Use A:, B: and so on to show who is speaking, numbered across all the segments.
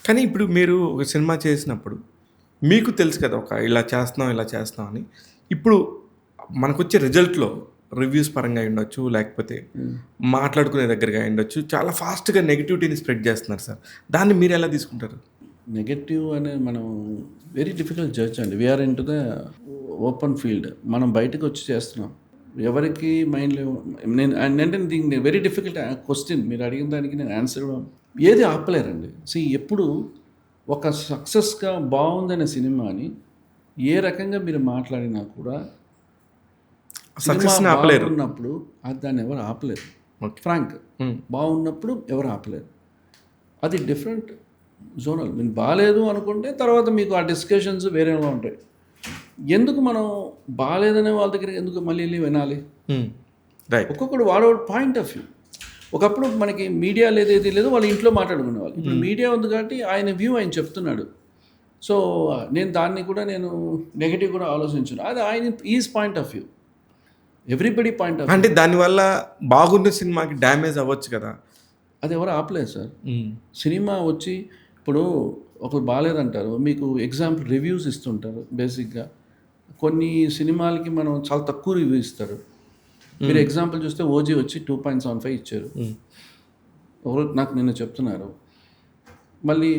A: కానీ ఇప్పుడు మీరు ఒక సినిమా చేసినప్పుడు మీకు తెలుసు కదా! ఇలా చేస్తున్నాం, ఇలా చేస్తున్నాం అని. ఇప్పుడు మనకొచ్చే రిజల్ట్‌లో రివ్యూస్ పరంగా అయ్యుండొచ్చు, లేకపోతే మాట్లాడుకునే దగ్గరగా అయ్యుండొచ్చు. చాలా ఫాస్ట్‌గా నెగటివిటీని స్ప్రెడ్ చేస్తున్నారు సార్. దాన్ని మీరెలా తీసుకుంటారు?
B: నెగెటివ్ అనే మనం వెరీ డిఫికల్ట్ జడ్జ్ అండి. We are in to the open field. మనం బయటకు వచ్చి చేస్తున్నాం. ఎవరికి మైండ్‌లో నేను అంటే దీన్ని వెరీ డిఫికల్ట్ క్వెశ్చన్ మీరు అడిగిన దానికి నేను ఆన్సర్ ఏది ఆపలేరండి. ఎప్పుడు ఒక సక్సెస్‌గా బావుందనే సినిమాని ఏ రకంగా మీరు మాట్లాడినా కూడా సినిమా
A: సక్సెస్‌ని ఆపలేరు.
B: బాగున్నప్పుడు దాన్ని ఎవరు ఆపలేరు.
A: ఓకే.
B: ఫ్రాంక్
A: హ్మ్.
B: బాగున్నప్పుడు ఎవరు ఆపలేరు. అది డిఫరెంట్ జోనల్. మీరు బాలేదు అనుకుంటే తర్వాత మీకు ఆ డిస్కషన్స్ వేరేగా ఉంటాయి. ఎందుకు మనం బాలేదనే వాళ్ళ దగ్గర ఎందుకు మళ్ళీ వెళ్ళి వినాలి?
A: రైట్.
B: ఒక్కొక్కడు వాడోడు పాయింట్ ఆఫ్ వ్యూ. ఒకప్పుడు మనకి మీడియా లేదు, ఏది లేదు, వాళ్ళ ఇంట్లో మాట్లాడుకునేవాళ్ళు. ఇప్పుడు మీడియా ఉంది కాబట్టి ఆయన వ్యూ ఆయన చెప్తున్నాడు. సో నేను దాన్ని కూడా నేను నెగటివ్ కూడా ఆలోచించను. అది ఆయన is point of view. Everybody point of view.
A: అంటే దానివల్ల బాగున్న సినిమాకి డ్యామేజ్ అవ్వచ్చు కదా!
B: అది ఎవరు ఆపలేదు సార్. సినిమా వచ్చి ఇప్పుడు ఒకరు బాలేదంటారు. మీకు ఎగ్జాంపుల్ రివ్యూస్ ఇస్తుంటారు బేసిక్‌గా. కొన్ని సినిమాలకి మనం చాలా తక్కువ రివ్యూ ఇస్తారు. మీరు ఎగ్జాంపుల్ చూస్తే 'ఓజీ' వచ్చి 2.75 ఇచ్చారు. ఎవరో నాకు నిన్న చెప్తున్నారు. మళ్ళీ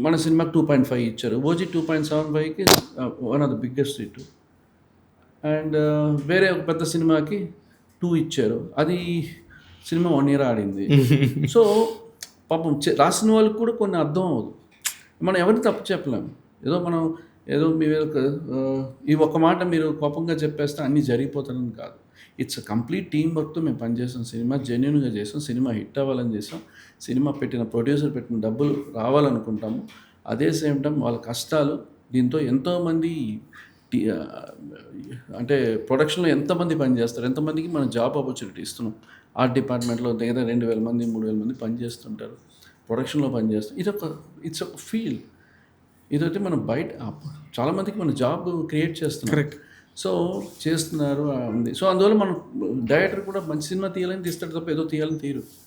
B: మన సినిమాకి 2.5 ఇచ్చారు. 'ఓజీ' 2.75కి one of the biggest hit. And వేరే ఒక పెద్ద సినిమాకి 2 ఇచ్చారు. అది సినిమా 1 ఇయర్ ఆడింది. సో పాపం రాసిన వాళ్ళకి కూడా కొన్ని అర్థం అవ్వదు. మనం ఎవరిని తప్పు చెప్పలేము. ఏదో మీ మీద ఈ ఒక్క మాట మీరు కోపంగా చెప్పేస్తే అన్నీ జరిగిపోతాయని కాదు. ఇట్స్ కంప్లీట్ టీమ్ వర్క్‌తో మేము పనిచేసాం. సినిమా జెన్యూన్‌గా చేసాం. సినిమా హిట్ అవ్వాలని చేసాం. సినిమా పెట్టిన ప్రొడ్యూసర్ పెట్టిన డబ్బులు రావాలనుకుంటాము. అదే సేమ్ టైం వాళ్ళ కష్టాలు దీంతో ఎంతోమంది అంటే ప్రొడక్షన్‌లో ఎంతమంది పనిచేస్తారు? ఎంతమందికి మనం జాబ్ ఆపర్చునిటీ ఇస్తున్నాం. ఆర్ట్ డిపార్ట్మెంట్‌లో దగ్గర 2000 మంది, 3000 మంది పనిచేస్తుంటారు. ప్రొడక్షన్‌లో పనిచేస్తారు. ఇట్స్ ఒక ఫీల్డ్. ఇదైతే మనం బయట చాలామందికి మనం జాబ్ క్రియేట్ చేస్తున్నాం.
A: కరెక్ట్.
B: సో చేస్తున్నారు ఉంది. సో అందువల్ల మనం డైరెక్టర్ కూడా మంచి సినిమా తీయాలని తీస్తాడు తప్ప ఏదో తీయాలని తీయరు.